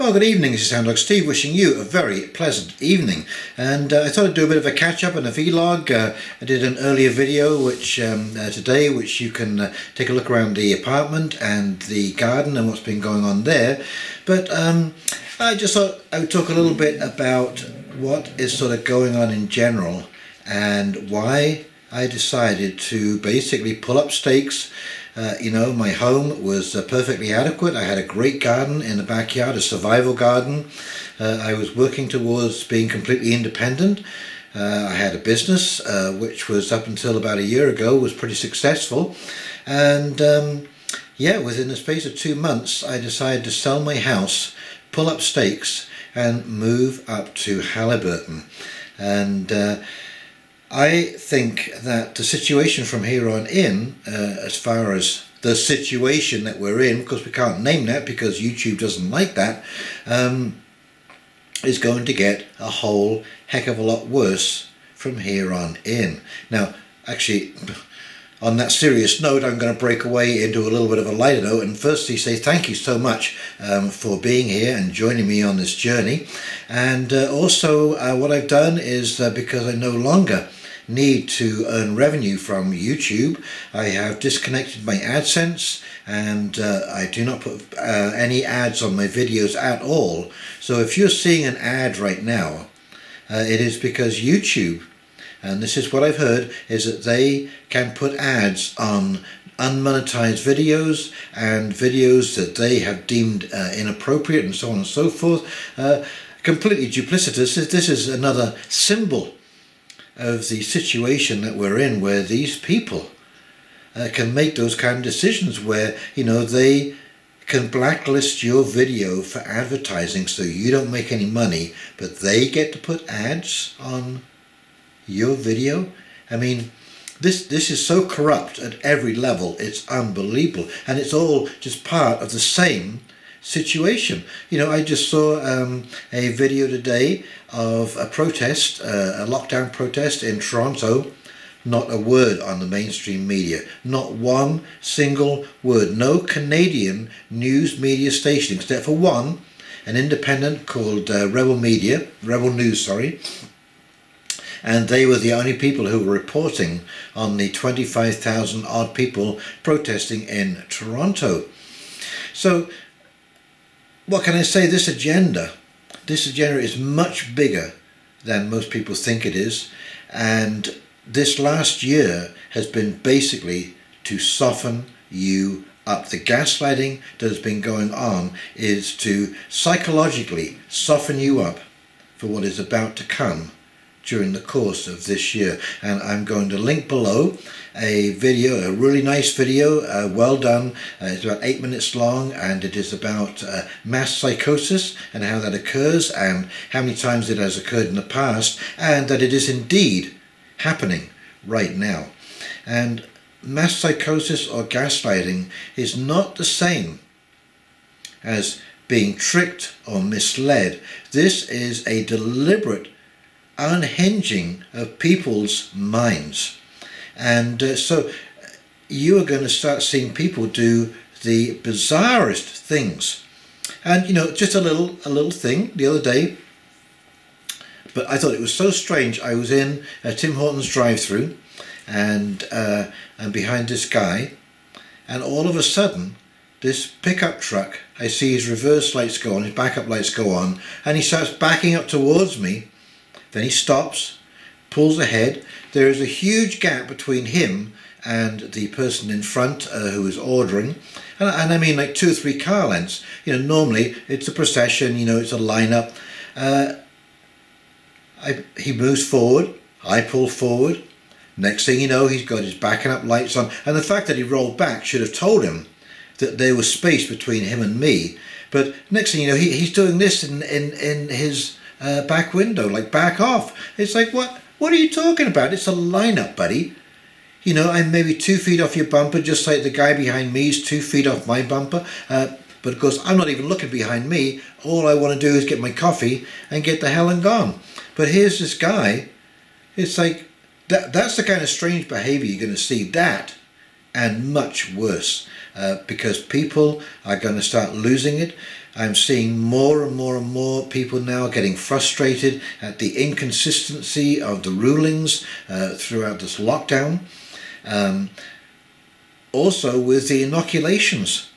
Well, good evening, this is Houndog Steve, wishing you a very pleasant evening. And I thought I'd do a bit of a catch-up and a vlog. I did an earlier video today, which you can take a look around the apartment and the garden and what's been going on there. But I just thought I would talk a little bit about what is sort of going on in general and why I decided to basically pull up stakes. My home was perfectly adequate. I had a great garden in the backyard, a survival garden. I was working towards being completely independent. I had a business which was, up until about a year ago, was pretty successful. And within the space of 2 months, I decided to sell my house, pull up stakes, and move up to Halliburton. And I think that the situation from here on in, as far as the situation that we're in, because we can't name that because YouTube doesn't like that, is going to get a whole heck of a lot worse from here on in. Now, actually, on that serious note, I'm going to break away into a little bit of a lighter note and firstly say thank you so much for being here and joining me on this journey. And also what I've done is, because I no longer need to earn revenue from YouTube, I have disconnected my Adsense, and I do not put any ads on my videos at all. So if you're seeing an ad right now, it is because YouTube, and this is what I've heard, is that they can put ads on unmonetized videos and videos that they have deemed inappropriate and so on and so forth. Completely duplicitous. This is another symbol of the situation that we're in, where these people can make those kind of decisions where, they can blacklist your video for advertising so you don't make any money, but they get to put ads on your video. I mean, this is so corrupt at every level, it's unbelievable, and it's all just part of the same situation. I just saw a video today of a protest, a lockdown protest in Toronto. Not a word on the mainstream media, not one single word. No Canadian news media station, except for one, an independent called Rebel News, and they were the only people who were reporting on the 25,000 odd people protesting in Toronto. So what can I say? This agenda is much bigger than most people think it is, and this last year has been basically to soften you up. The gaslighting that has been going on is to psychologically soften you up for what is about to come during the course of this year. And I'm going to link below a video, a really nice video, well done. It's about 8 minutes long, and it is about mass psychosis and how that occurs and how many times it has occurred in the past, and that it is indeed happening right now. And mass psychosis or gaslighting is not the same as being tricked or misled. This is a deliberate unhinging of people's minds, and so you are going to start seeing people do the bizarrest things. And just a little thing the other day, but I thought it was so strange. I was in a Tim Hortons drive-through, and behind this guy, and all of a sudden this pickup truck, I see his reverse lights go on, his backup lights go on, and he starts backing up towards me. Then he stops, pulls ahead. There is a huge gap between him and the person in front who is ordering. And I mean like 2 or 3 car lengths. Normally it's a procession, it's a lineup. He moves forward, I pull forward. Next thing you know, he's got his backing up lights on. And the fact that he rolled back should have told him that there was space between him and me. But next thing you know, he's doing this in his back window, like back off. It's like, what are you talking about? It's a lineup, buddy. I'm maybe 2 feet off your bumper, just like the guy behind me is 2 feet off my bumper. But of course, I'm not even looking behind me. All I want to do is get my coffee and get the hell and gone. But here's this guy. It's like, that's the kind of strange behavior you're going to see. That and much worse. because people are going to start losing it. I'm seeing more and more and more people now getting frustrated at the inconsistency of the rulings throughout this lockdown. Also with the inoculations.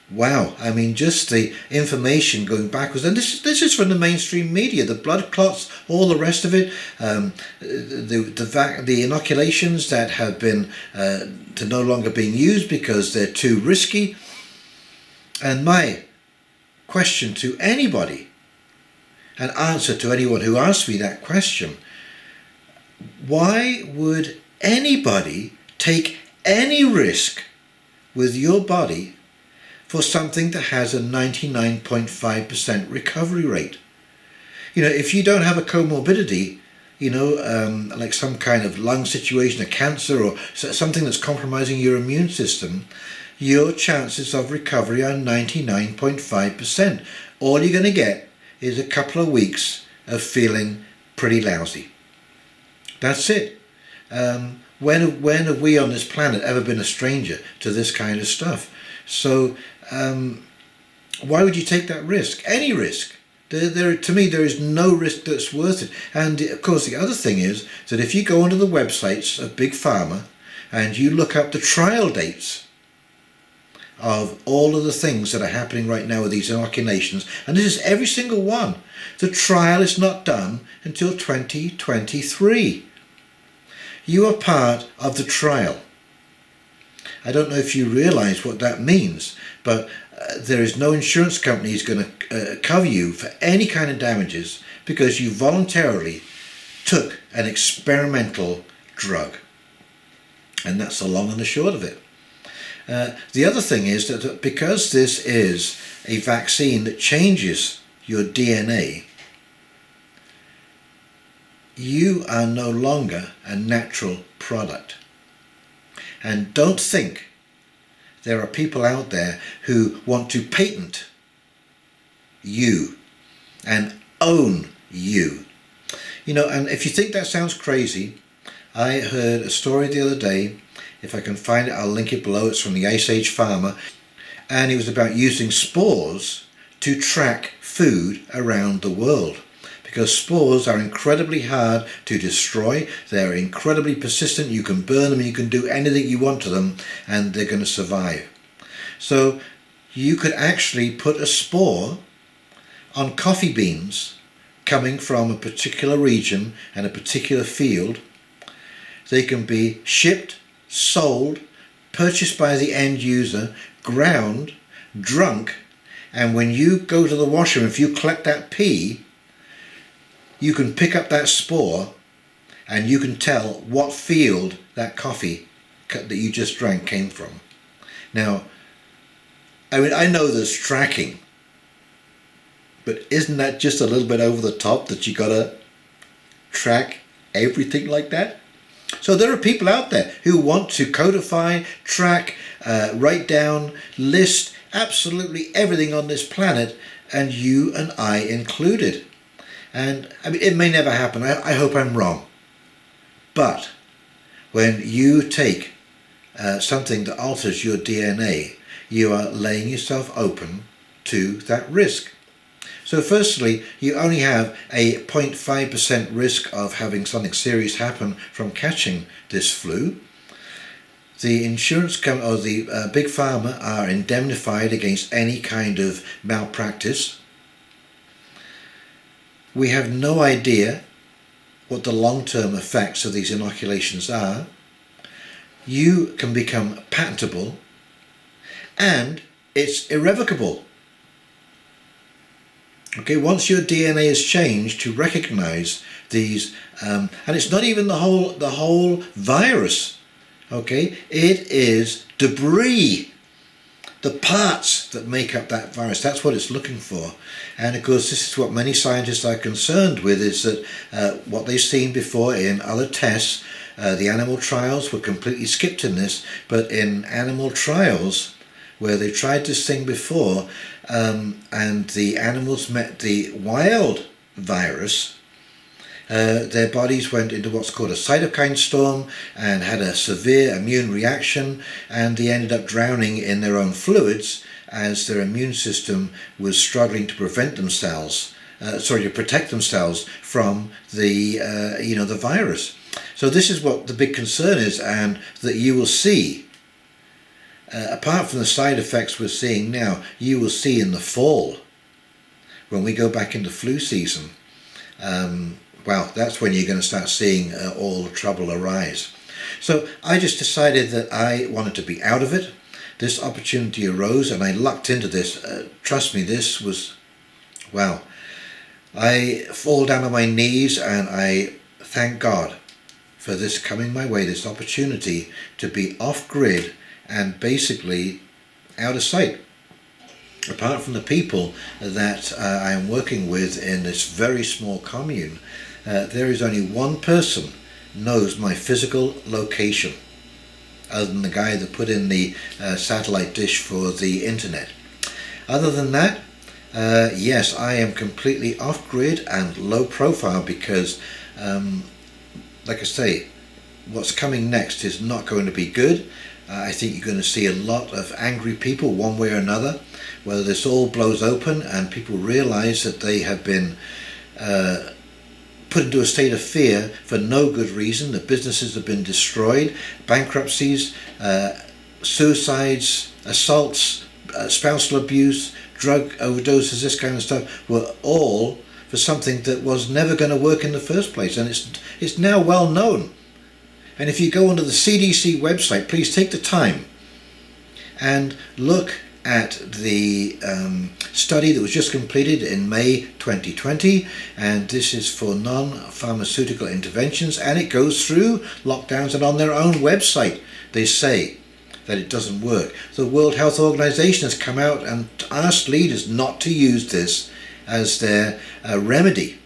Wow, I mean, just the information going backwards, and this is from the mainstream media, the blood clots, all the rest of it, the inoculations that have been to no longer being used because they're too risky. And my question to anybody, an answer to anyone who asks me that question, why would anybody take any risk with your body for something that has a 99.5% recovery rate? You know, if you don't have a comorbidity, you know, like some kind of lung situation, a cancer, or something that's compromising your immune system, your chances of recovery are 99.5%. All you're going to get is a couple of weeks of feeling pretty lousy. That's it. When have we on this planet ever been a stranger to this kind of stuff? So why would you take that risk? Any risk. To me, there is no risk that's worth it. And of course, the other thing is that if you go onto the websites of Big Pharma and you look up the trial dates of all of the things that are happening right now with these inoculations, and this is every single one, the trial is not done until 2023. You are part of the trial. I don't know if you realise what that means, but there is no insurance company who's going to cover you for any kind of damages because you voluntarily took an experimental drug. And that's the long and the short of it. The other thing is that because this is a vaccine that changes your DNA, you are no longer a natural product. And don't think there are people out there who want to patent you and own you. You know, and if you think that sounds crazy, I heard a story the other day. If I can find it, I'll link it below. It's from the Ice Age Farmer. And it was about using spores to track food around the world. Because spores are incredibly hard to destroy. They're incredibly persistent. You can burn them, you can do anything you want to them, and they're going to survive. So you could actually put a spore on coffee beans coming from a particular region and a particular field. They can be shipped, sold, purchased by the end user, ground, drunk, and when you go to the washroom, if you collect that pee, you can pick up that spore and you can tell what field that coffee that you just drank came from. Now, I mean, I know there's tracking, but isn't that just a little bit over the top that you gotta track everything like that? So there are people out there who want to codify, track, write down, list absolutely everything on this planet, and you and I included. And I mean, it may never happen. I hope I'm wrong. But when you take something that alters your DNA, you are laying yourself open to that risk. So firstly, you only have a 0.5% risk of having something serious happen from catching this flu. The insurance company or the Big Pharma are indemnified against any kind of malpractice. We have no idea what the long-term effects of these inoculations are. You can become patentable, and it's irrevocable. Okay, once your DNA is changed to recognize these, and it's not even the whole virus. Okay, it is debris, the parts that make up that virus. That's what it's looking for. And of course, this is what many scientists are concerned with, is that what they've seen before in other tests, the animal trials were completely skipped in this, but in animal trials where they tried this thing before, and the animals met the wild virus, their bodies went into what's called a cytokine storm and had a severe immune reaction, and they ended up drowning in their own fluids as their immune system was struggling to protect themselves from the the virus. So this is what the big concern is, and that you will see, apart from the side effects we're seeing now, you will see in the fall, when we go back into flu season, well, that's when you're going to start seeing all the trouble arise. So I just decided that I wanted to be out of it. This opportunity arose and I lucked into this. Trust me, this was, wow. I fall down on my knees and I thank God for this coming my way, this opportunity to be off grid and basically out of sight. Apart from the people that I am working with in this very small commune, there is only one person knows my physical location, other than the guy that put in the satellite dish for the internet. Other than that, yes, I am completely off grid and low profile because, like I say, what's coming next is not going to be good. I think you're going to see a lot of angry people one way or another, whether this all blows open and people realize that they have been put into a state of fear for no good reason. The businesses have been destroyed, bankruptcies, suicides, assaults, spousal abuse, drug overdoses, this kind of stuff, were all for something that was never going to work in the first place, and it's now well known. And if you go onto the CDC website, please take the time and look at the study that was just completed in May 2020, and this is for non-pharmaceutical interventions, and it goes through lockdowns, and on their own website they say that it doesn't work. The World Health Organization has come out and asked leaders not to use this as their remedy.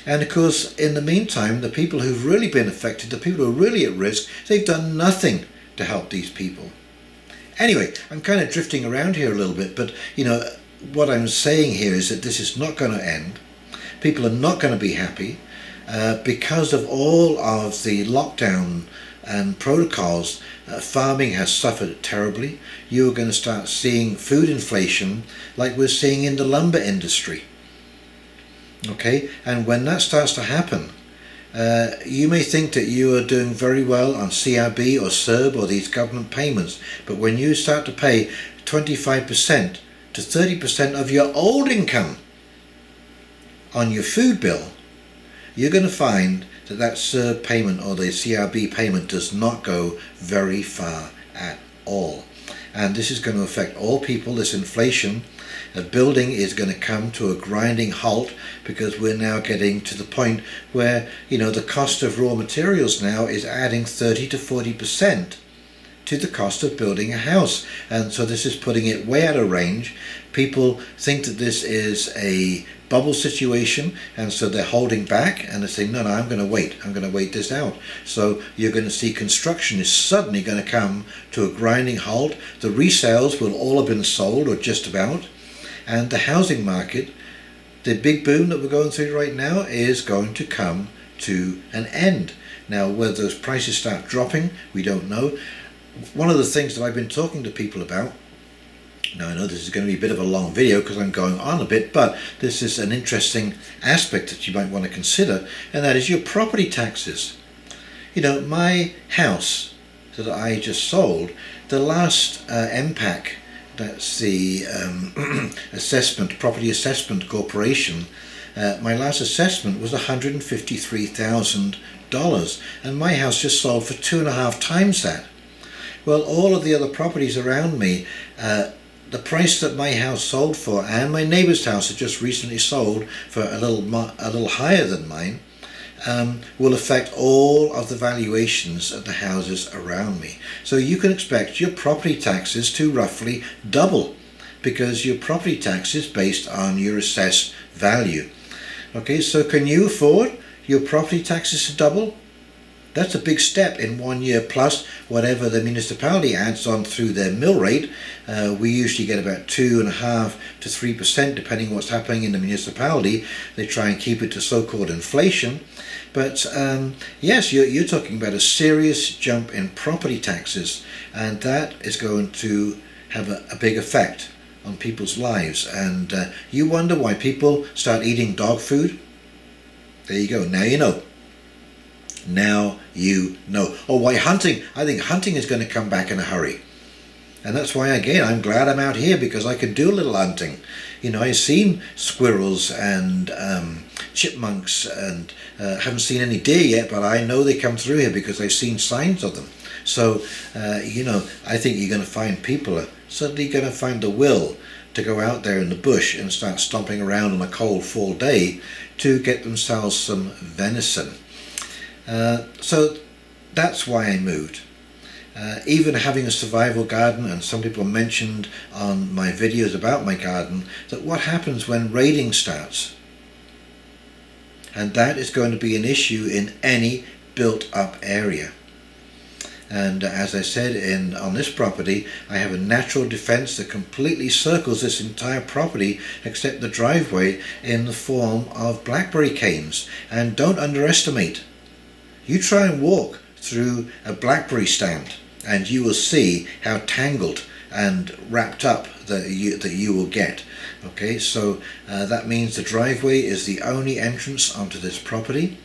And of course, in the meantime, the people who've really been affected, the people who are really at risk, they've done nothing to help these people. Anyway, I'm kind of drifting around here a little bit, but what I'm saying here is that this is not going to end. People are not going to be happy because of all of the lockdown and protocols. Farming has suffered terribly. You're going to start seeing food inflation like we're seeing in the lumber industry. Okay, and when that starts to happen, you may think that you are doing very well on CRB or CERB or these government payments, but when you start to pay 25% to 30% of your old income on your food bill, you're going to find that CERB payment or the CRB payment does not go very far at all. And this is going to affect all people. This inflation building is going to come to a grinding halt, because we're now getting to the point where the cost of raw materials now is adding 30 to 40% to the cost of building a house, and so this is putting it way out of range. People think that this is a bubble situation, and so they're holding back and they're saying, no, I'm going to wait this out. So you're going to see construction is suddenly going to come to a grinding halt. The resales will all have been sold, or just about. And the housing market, the big boom that we're going through right now, is going to come to an end. Now, whether those prices start dropping, we don't know. One of the things that I've been talking to people about, now I know this is going to be a bit of a long video because I'm going on a bit, but this is an interesting aspect that you might want to consider, and that is your property taxes. My house that I just sold, the last MPAC, that's the Property Assessment Corporation, my last assessment was $153,000, and my house just sold for 2.5 times that. Well, all of the other properties around me, the price that my house sold for, and my neighbour's house had just recently sold for a little higher than mine, will affect all of the valuations of the houses around me. So you can expect your property taxes to roughly double, because your property tax is based on your assessed value. Okay, so can you afford your property taxes to double? that's a big step in 1 year, plus whatever the municipality adds on through their mill rate. We usually get about 2.5 to 3%, depending what's happening in the municipality. They try and keep it to so-called inflation. But yes, you're talking about a serious jump in property taxes, and that is going to have a big effect on people's lives. And you wonder why people start eating dog food? There you go. Now you know. Now you know. Or why hunting. I think hunting is going to come back in a hurry. And that's why, again, I'm glad I'm out here, because I can do a little hunting. You know, I've seen squirrels and chipmunks, and haven't seen any deer yet, but I know they come through here because I've seen signs of them. So, you know, I think you're going to find people are suddenly going to find the will to go out there in the bush and start stomping around on a cold fall day to get themselves some venison. So that's why I moved. Even having a survival garden, and some people mentioned on my videos about my garden that what happens when raiding starts, and that is going to be an issue in any built up area. And as I said, on this property, I have a natural defense that completely circles this entire property except the driveway, in the form of blackberry canes. And don't underestimate. You try and walk through a blackberry stand and you will see how tangled and wrapped up that you will get. Okay, so that means the driveway is the only entrance onto this property.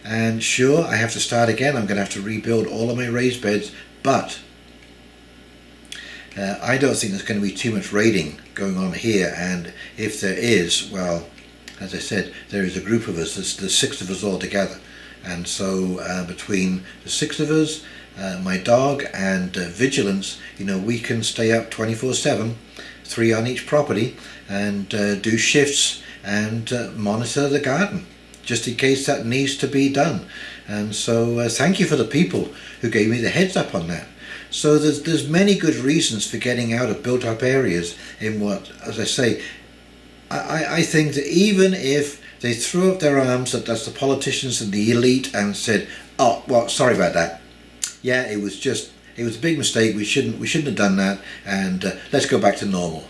And sure, I have to start again. I'm going to have to rebuild all of my raised beds, but I don't think there's going to be too much raiding going on here. And if there is, well, as I said, there is a group of us. There's 6 of us all together. And so between the 6 of us, my dog and Vigilance, you know, we can stay up 24/7, 3 on each property, and do shifts and monitor the garden, just in case that needs to be done. And so thank you for the people who gave me the heads up on that. So there's many good reasons for getting out of built up areas in what, as I say, I think that even if they threw up their arms at the politicians and the elite and said, oh, well, sorry about that. Yeah, it was a big mistake. We shouldn't have done that, and let's go back to normal.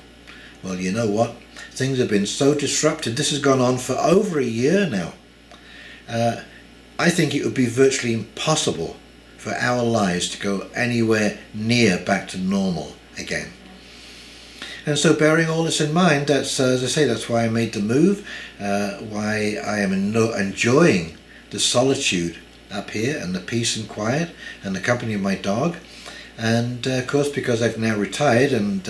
Well, you know what? Things have been so disrupted. This has gone on for over a year now. I think it would be virtually impossible for our lives to go anywhere near back to normal again. And so, bearing all this in mind, that's, as I say, that's why I made the move, why I am enjoying the solitude up here, and the peace and quiet, and the company of my dog. And of course, because I've now retired and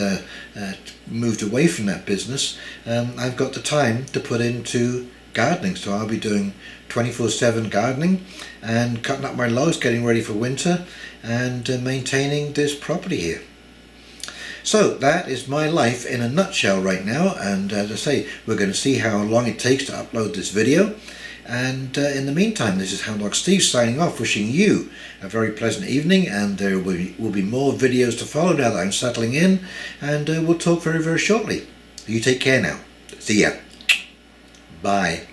moved away from that business, I've got the time to put into gardening. So I'll be doing 24/7 gardening and cutting up my logs, getting ready for winter, and maintaining this property here. So that is my life in a nutshell right now. And as I say, we're going to see how long it takes to upload this video. And in the meantime, this is Houndog Steve signing off, wishing you a very pleasant evening, and there will be more videos to follow now that I'm settling in, and we'll talk very, very shortly. You take care now. See ya. Bye.